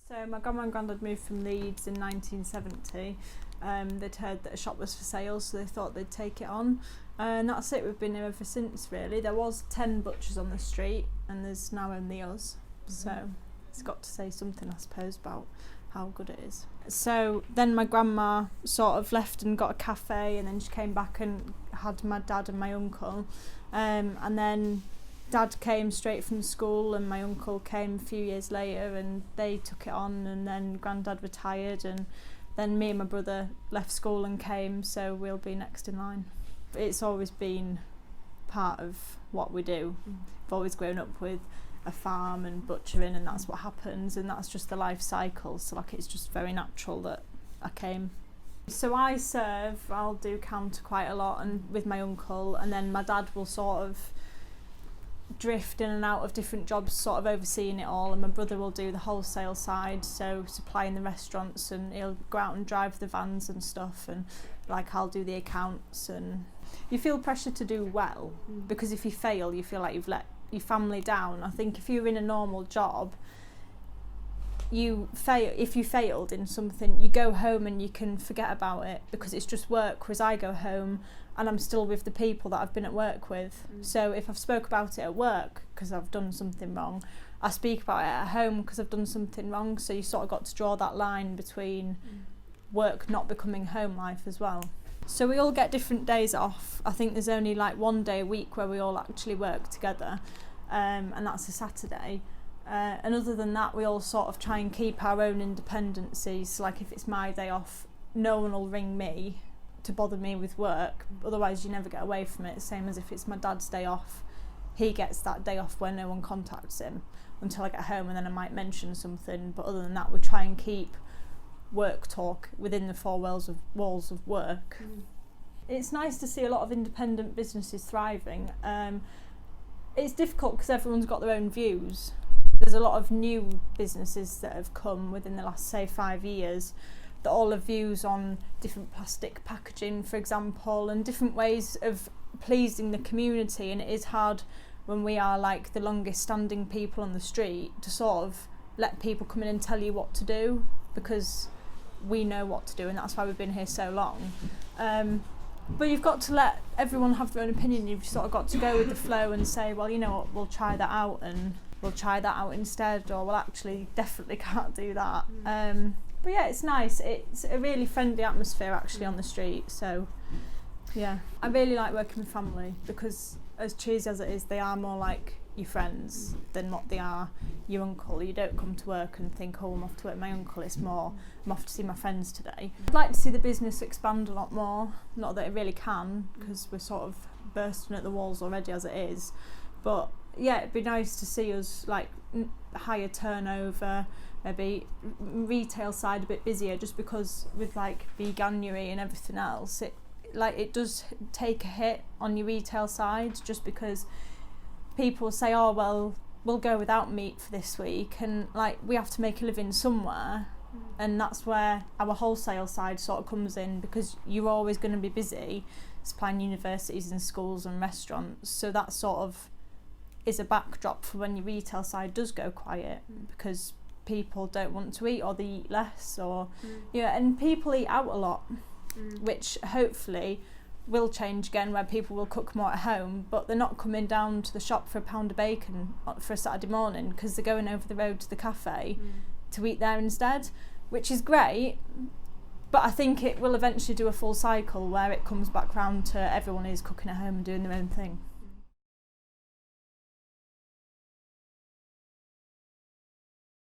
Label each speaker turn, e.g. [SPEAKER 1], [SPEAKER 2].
[SPEAKER 1] So my grandma and granddad moved from Leeds in 1970. They'd heard that a shop was for sale, so they thought they'd take it on. And that's it, we've been here ever since really. There was 10 butchers on the street and there's now only us. So it's got to say something, I suppose, about how good it is. So then my grandma sort of left and got a cafe, and then she came back and had my dad and my uncle. And then Dad came straight from school and my uncle came a few years later and they took it on, and then Granddad retired, and then me and my brother left school and came, so we'll be next in line. It's always been part of what we do. I've always grown up with a farm and butchering, and that's what happens, and that's just the life cycle, so like it's just very natural that I came. So I'll do counter quite a lot and with my uncle, and then my dad will sort of drift in and out of different jobs, sort of overseeing it all, and my brother will do the wholesale side, so supplying the restaurants, and he'll go out and drive the vans and stuff, and like I'll do the accounts. And you feel pressure to do well, because if you fail you feel like you've let your family down. I think if you're in a normal job, if you failed in something, you go home and you can forget about it because it's just work, whereas I go home and I'm still with the people that I've been at work with. So if I've spoke about it at work because I've done something wrong, I speak about it at home because I've done something wrong. So you sort of got to draw that line between work not becoming home life as well. So we all get different days off. I think there's only like one day a week where we all actually work together, and that's a Saturday. And other than that, we all sort of try and keep our own independencies. So like if it's my day off, no one will ring me to bother me with work, otherwise you never get away from it. Same as if it's my dad's day off, he gets that day off where no one contacts him until I get home, and then I might mention something, but other than that we try and keep work talk within the four walls of work. It's nice to see a lot of independent businesses thriving. It's difficult because everyone's got their own views. There's a lot of new businesses that have come within the last, say, 5 years that all have views on different plastic packaging, for example, and different ways of pleasing the community. And it is hard when we are like the longest standing people on the street to sort of let people come in and tell you what to do, because we know what to do, and that's why we've been here so long. But you've got to let everyone have their own opinion. You've sort of got to go with the flow and say, well, you know what, we'll try that out, and we'll try that out instead, or well, actually definitely can't do that. But yeah, it's nice. It's a really friendly atmosphere actually on the street. So yeah, I really like working with family, because as cheesy as it is, they are more like your friends than what they are your uncle. You don't come to work and think, oh, I'm off to work with my uncle. It's more, I'm off to see my friends today. I'd like to see the business expand a lot more. Not that it really can, because we're sort of bursting at the walls already as it is. But yeah, it'd be nice to see us like higher turnover, maybe retail side a bit busier, just because with like veganuary and everything else, it does take a hit on your retail side, just because people say, oh well, we'll go without meat for this week, and like we have to make a living somewhere. And that's where our wholesale side sort of comes in, because you're always going to be busy supplying universities and schools and restaurants, so that sort of is a backdrop for when your retail side does go quiet, because people don't want to eat, or they eat less, or and people eat out a lot, which hopefully will change again, where people will cook more at home, but they're not coming down to the shop for a pound of bacon for a Saturday morning, because they're going over the road to the cafe to eat there instead, which is great. But I think it will eventually do a full cycle where it comes back round to everyone is cooking at home and doing their own thing.